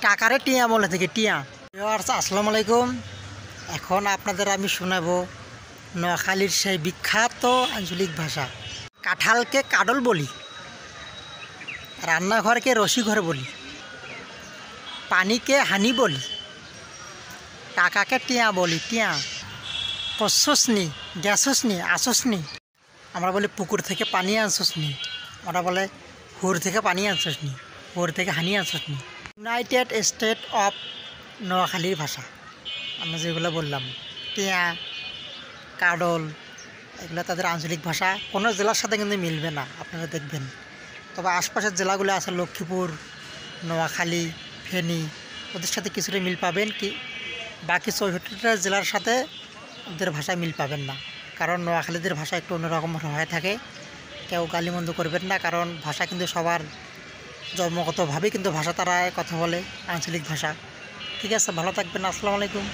টাকারে টিয়া বলে থেকে টিয়া। আসসালামু আলাইকুম। এখন আপনাদের আমি শোনাবো নোয়াখালীর সেই বিখ্যাত আঞ্চলিক ভাষা। কাঁঠালকে কাডল বলি, রান্নাঘরকে রসিঘর বলি, পানিকে হানি বলি, টাকাকে টিয়া বলি টিয়া। কষসনি, গ্যাসসনি, আসসনি। আমরা বলি পুকুর থেকে পানি আনসসনি, ওরা বলে হুর থেকে পানি আনসসনি, হুর থেকে হানি আনসসনি। ইউনাইটেড স্টেট অফ নোয়াখালীর ভাষা আমরা যেগুলো বললাম, টিয়া, কাডল, এগুলো তাদের আঞ্চলিক ভাষা। কোনো জেলার সাথে কিন্তু মিলবে না, আপনারা দেখবেন। তবে আশপাশের জেলাগুলো আছে লক্ষ্মীপুর, নোয়াখালী, ফেনী, ওদের সাথে কিছুটা মিল পাবেন। কি বাকি 64টা জেলার সাথে ওদের ভাষায় মিল পাবেন না, কারণ নোয়াখালীদের ভাষা একটু অন্যরকম হয়ে থাকে। কেউ গালিমন্দ করবেন না, কারণ ভাষা কিন্তু সবার জন্মগতভাবেই কিন্তু ভাষা তারা কথা বলে, আঞ্চলিক ভাষা। ঠিক আছে, ভালো থাকবেন। আসসালামু আলাইকুম।